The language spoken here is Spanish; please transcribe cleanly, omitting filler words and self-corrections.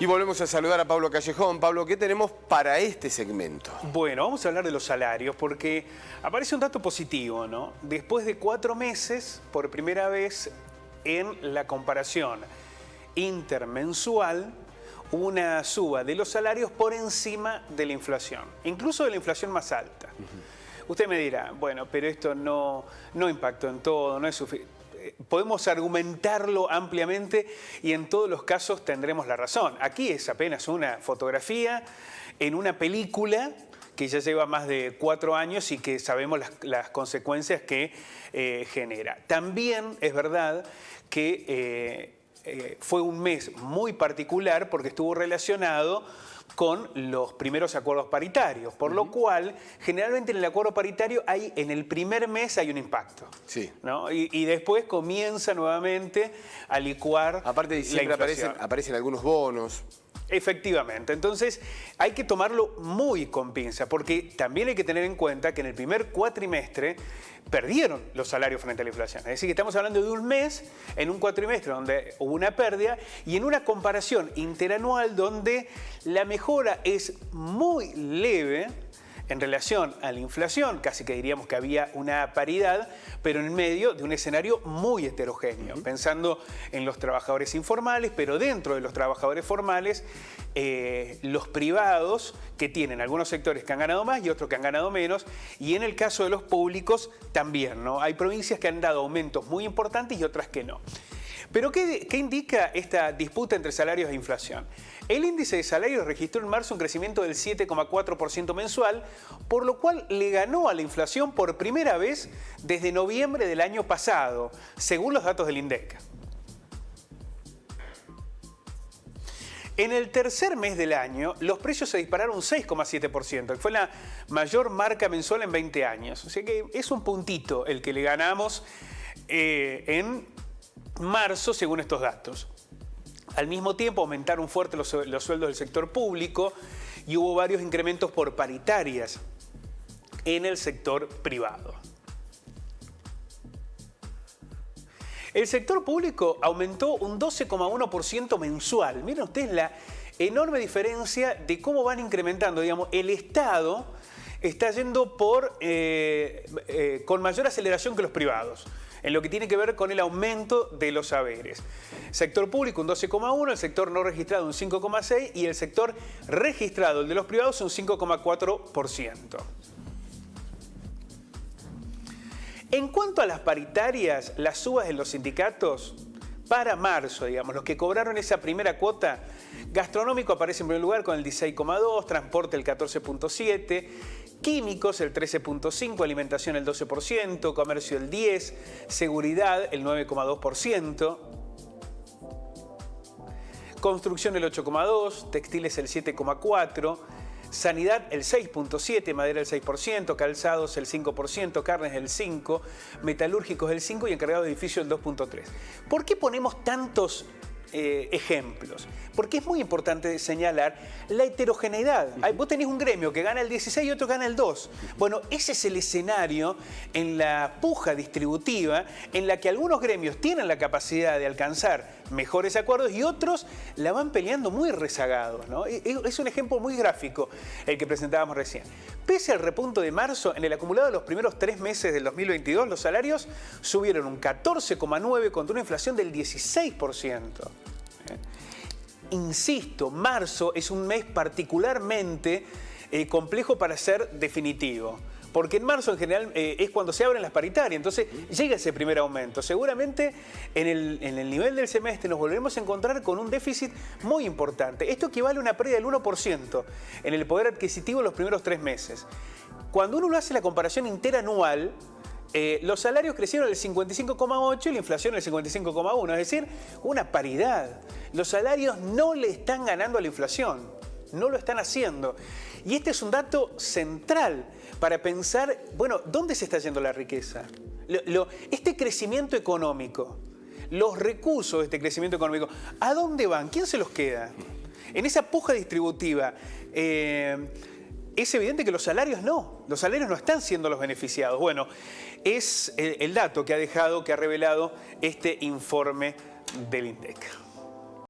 Y volvemos a saludar a Pablo Callejón. Pablo, ¿qué tenemos para este segmento? Bueno, vamos a hablar de los salarios porque aparece un dato positivo, ¿no? Después de 4 meses, por primera vez en la comparación intermensual, hubo una suba de los salarios por encima de la inflación, incluso de la inflación más alta. Usted me dirá, bueno, pero esto no impactó en todo, no es suficiente. Podemos argumentarlo ampliamente y en todos los casos tendremos la razón. Aquí es apenas una fotografía en una película que ya lleva más de 4 años y que sabemos las consecuencias que genera. También es verdad que fue un mes muy particular porque estuvo relacionado con los primeros acuerdos paritarios, por lo cual generalmente en el acuerdo paritario en el primer mes hay un impacto, sí, ¿no? Y después comienza nuevamente a licuar. Aparte de diciembre aparecen algunos bonos. Efectivamente, entonces hay que tomarlo muy con pinza porque también hay que tener en cuenta que en el primer cuatrimestre perdieron los salarios frente a la inflación. Es decir, que estamos hablando de un mes en un cuatrimestre donde hubo una pérdida y en una comparación interanual donde la mejora es muy leve en relación a la inflación, casi que diríamos que había una paridad, pero en medio de un escenario muy heterogéneo, pensando en los trabajadores informales, pero dentro de los trabajadores formales, los privados, que tienen algunos sectores que han ganado más y otros que han ganado menos, y en el caso de los públicos también, ¿no? Hay provincias que han dado aumentos muy importantes y otras que no. Pero ¿qué indica esta disputa entre salarios e inflación? El índice de salarios registró en marzo un crecimiento del 7,4% mensual, por lo cual le ganó a la inflación por primera vez desde noviembre del año pasado, según los datos del INDEC. En el tercer mes del año, los precios se dispararon un 6,7%, que fue la mayor marca mensual en 20 años. O sea que es un puntito el que le ganamos en marzo, según estos datos. Al mismo tiempo aumentaron fuerte los sueldos del sector público y hubo varios incrementos por paritarias en el sector privado. El sector público aumentó un 12,1% mensual. Miren ustedes la enorme diferencia de cómo van incrementando. Digamos, el Estado está yendo con mayor aceleración que los privados, en lo que tiene que ver con el aumento de los saberes. Sector público un 12,1%, el sector no registrado un 5,6% y el sector registrado, el de los privados, un 5,4%. En cuanto a las paritarias, las subas en los sindicatos, para marzo, digamos, los que cobraron esa primera cuota, gastronómico aparece en primer lugar con el 16,2%, transporte el 14,7%, químicos el 13,5%, alimentación el 12%, comercio el 10%, seguridad el 9,2%, construcción el 8,2%, textiles el 7,4%, sanidad el 6,7%, madera el 6%, calzados el 5%, carnes el 5%, metalúrgicos el 5% y encargado de edificio el 2,3%. ¿Por qué ponemos tantos ejemplos? Porque es muy importante señalar la heterogeneidad. Vos tenés un gremio que gana el 16 y otro gana el 2. Bueno, ese es el escenario en la puja distributiva en la que algunos gremios tienen la capacidad de alcanzar mejores acuerdos y otros la van peleando muy rezagados, ¿no? Es un ejemplo muy gráfico el que presentábamos recién. Pese al repunto de marzo, en el acumulado de los primeros 3 meses del 2022, los salarios subieron un 14,9% contra una inflación del 16%. Insisto, marzo es un mes particularmente complejo para ser definitivo, porque en marzo en general es cuando se abren las paritarias, entonces llega ese primer aumento. Seguramente en el nivel del semestre nos volvemos a encontrar con un déficit muy importante. Esto equivale a una pérdida del 1% en el poder adquisitivo en los primeros 3 meses. Cuando uno hace la comparación interanual, los salarios crecieron el 55,8% y la inflación el 55,1%, es decir, una paridad. Los salarios no le están ganando a la inflación, no lo están haciendo. Y este es un dato central para pensar, bueno, ¿dónde se está yendo la riqueza? Este crecimiento económico, los recursos de este crecimiento económico, ¿a dónde van? ¿Quién se los queda? En esa puja distributiva, es evidente que los salarios no están siendo los beneficiados. Bueno, es el dato que ha revelado este informe del INDEC.